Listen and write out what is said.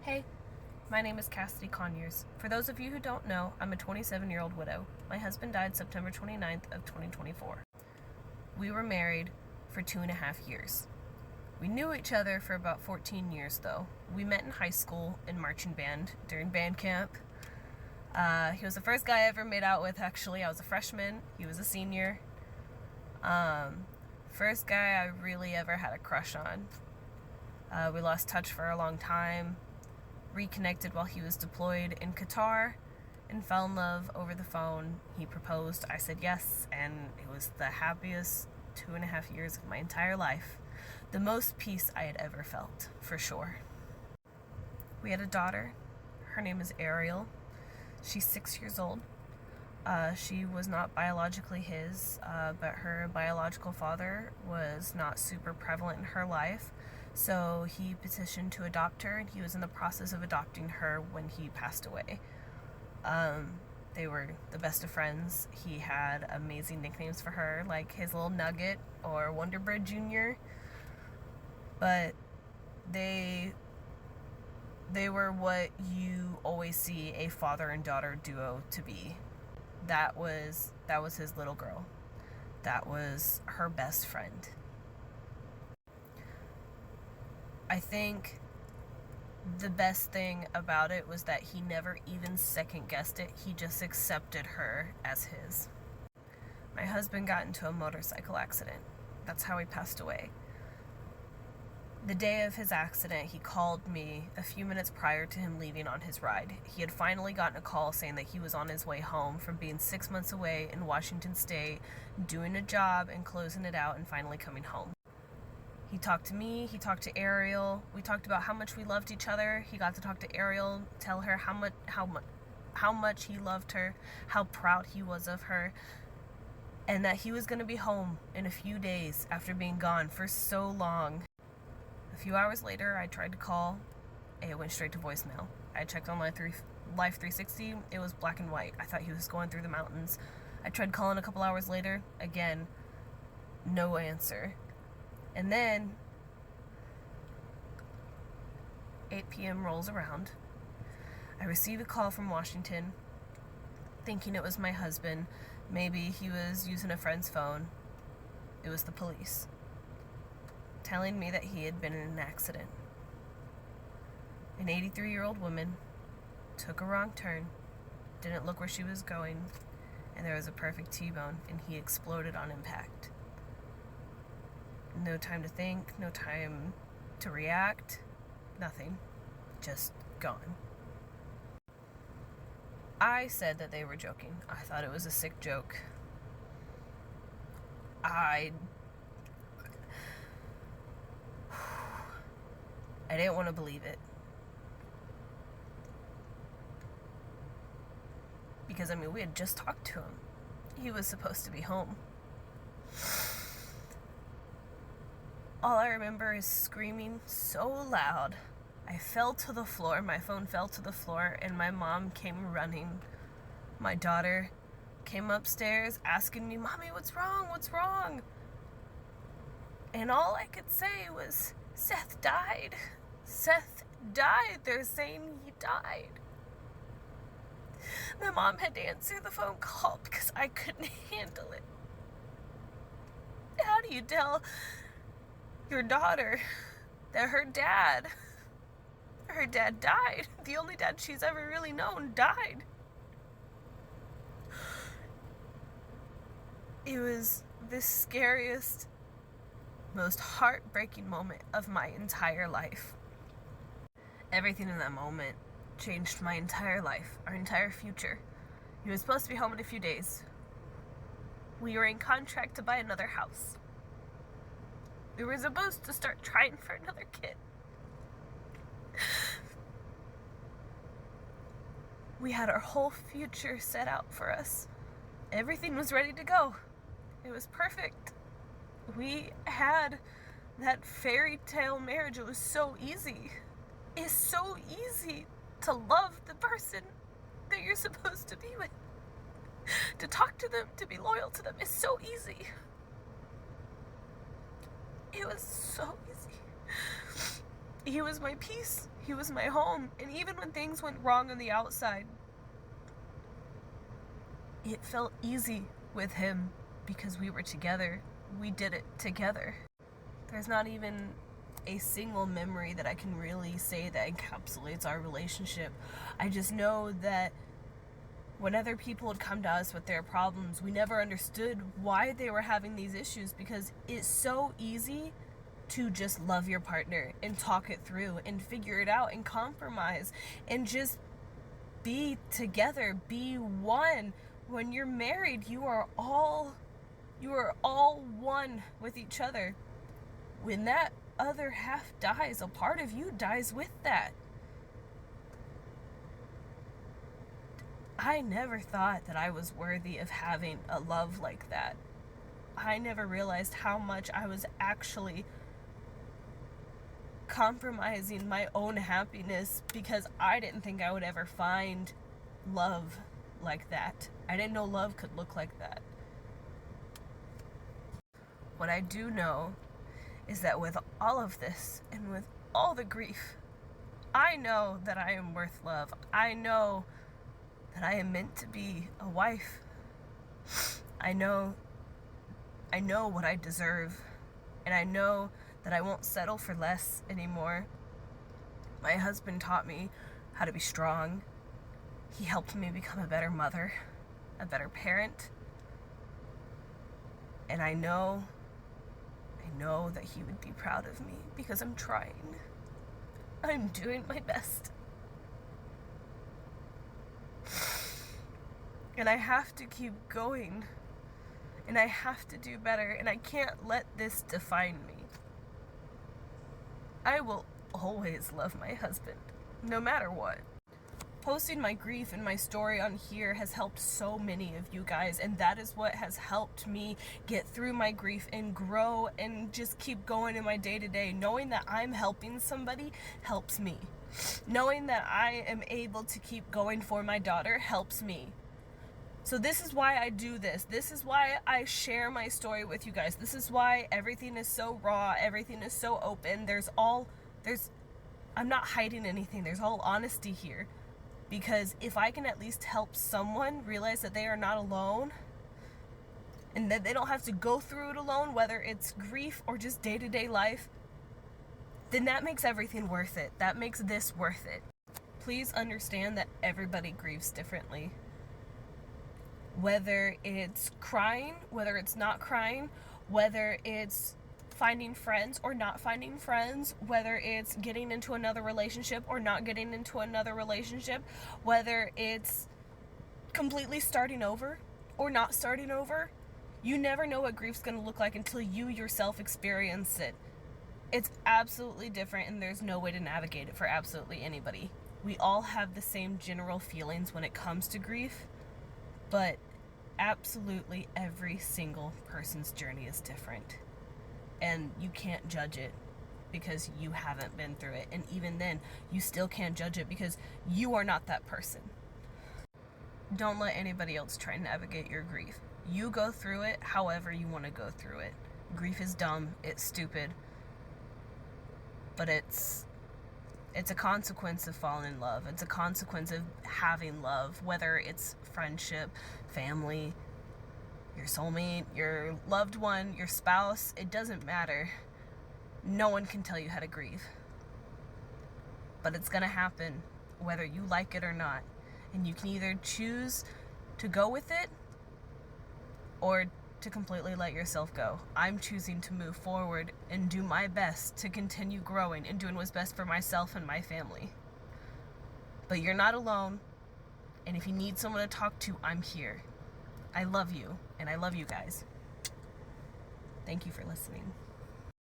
Hey, my name is Cassidy Conyers. For those of you who don't know, I'm a 27-year-old widow. My husband died September 29th of 2024. We were married for 2.5 years. We knew each other for about 14 years though. We met in high school in marching band during band camp. He was the first guy I ever made out with actually. I was a freshman, he was a senior. First guy I really ever had a crush on. We lost touch for a long time, reconnected while he was deployed in Qatar, and fell in love over the phone. He proposed, I said yes, and it was the happiest 2.5 years of my entire life. The most peace I had ever felt, for sure. We had a daughter. Her name is Ariel. She's 6 years old. She was not biologically his, but her biological father was not super prevalent in her life. So he petitioned to adopt her, and he was in the process of adopting her when he passed away. They were the best of friends. He had amazing nicknames for her, like his little nugget or Wonder Bread Jr. But they were what you always see a father and daughter duo to be. That was his little girl. That was her best friend. I think the best thing about it was that he never even second guessed it. He just accepted her as his. My husband got into a motorcycle accident. That's how he passed away. The day of his accident, he called me a few minutes prior to him leaving on his ride. He had finally gotten a call saying that he was on his way home from being 6 months away in Washington State, doing a job and closing it out and finally coming home. He talked to me, he talked to Ariel. We talked about how much we loved each other. He got to talk to Ariel, tell her how much he loved her, how proud he was of her, and that he was going to be home in a few days after being gone for so long. A few hours later, I tried to call. It went straight to voicemail. I checked on Life 360. It was black and white. I thought he was going through the mountains. I tried calling a couple hours later. Again, no answer. And then 8 p.m. rolls around. I receive a call from Washington, thinking it was my husband. Maybe he was using a friend's phone. It was the police, telling me that he had been in an accident. An 83-year-old woman took a wrong turn, didn't look where she was going, and there was a perfect T-bone, and he exploded on impact. No time to think, no time to react, nothing. Just gone. I said that they were joking. I thought it was a sick joke. I didn't want to believe it. Because, we had just talked to him. He was supposed to be home. All I remember is screaming so loud. I fell to the floor, my phone fell to the floor, and my mom came running. My daughter came upstairs asking me, "Mommy, what's wrong? What's wrong?" And all I could say was, "Seth died. Seth died. They're saying he died." My mom had to answer the phone call because I couldn't handle it. How do you tell your daughter that her dad died? The only dad she's ever really known died. It was the scariest, most heartbreaking moment of my entire life. Everything in that moment changed my entire life, our entire future. He was supposed to be home in a few days. We were in contract to buy another house. We were supposed to start trying for another kid. We had our whole future set out for us. Everything was ready to go. It was perfect. We had that fairy tale marriage. It was so easy. It's so easy to love the person that you're supposed to be with. To talk to them, to be loyal to them. It's so easy. It was so easy. he was my peace. He was my home. And even when things went wrong on the outside, it felt easy with him because we were together. We did it together. There's not even a single memory that I can really say that encapsulates our relationship. I just know that when other people would come to us with their problems, we never understood why they were having these issues, because it's so easy to just love your partner and talk it through and figure it out and compromise and just be together, be one. When you're married, you are all one with each other. When that other half dies, a part of you dies with that. I never thought that I was worthy of having a love like that. I never realized how much I was actually compromising my own happiness because I didn't think I would ever find love like that. I didn't know love could look like that. What I do know is that with all of this and with all the grief, I know that I am worth love. I know that I am meant to be a wife. I know what I deserve, and I know that I won't settle for less anymore. My husband taught me how to be strong. He helped me become a better mother, a better parent. And I know that he would be proud of me because I'm trying. I'm doing my best. And I have to keep going. And I have to do better. And I can't let this define me. I will always love my husband, no matter what. Posting my grief and my story on here has helped so many of you guys, and that is what has helped me get through my grief and grow and just keep going in my day-to-day. Knowing that I'm helping somebody helps me. Knowing that I am able to keep going for my daughter helps me. So this is why I do this. This is why I share my story with you guys. This is why everything is so raw, everything is so open. I'm not hiding anything. There's all honesty here. Because if I can at least help someone realize that they are not alone and that they don't have to go through it alone, whether it's grief or just day-to-day life, then that makes everything worth it. That makes this worth it. Please understand that everybody grieves differently. Whether it's crying, whether it's not crying, whether it's finding friends or not finding friends, whether it's getting into another relationship or not getting into another relationship, whether it's completely starting over or not starting over, you never know what grief's going to look like until you yourself experience it. It's absolutely different, and there's no way to navigate it for absolutely anybody. We all have the same general feelings when it comes to grief, but absolutely every single person's journey is different. And you can't judge it because you haven't been through it. And even then, you still can't judge it because you are not that person. Don't let anybody else try and navigate your grief. You go through it however you want to go through it. Grief is dumb, it's stupid, but it's a consequence of falling in love. It's a consequence of having love, whether it's friendship, family, your soulmate, your loved one, your spouse. It doesn't matter. No one can tell you how to grieve. But it's gonna happen whether you like it or not. And you can either choose to go with it or to completely let yourself go. I'm choosing to move forward and do my best to continue growing and doing what's best for myself and my family. But you're not alone, and if you need someone to talk to, I'm here. I love you, and I love you guys. Thank you for listening.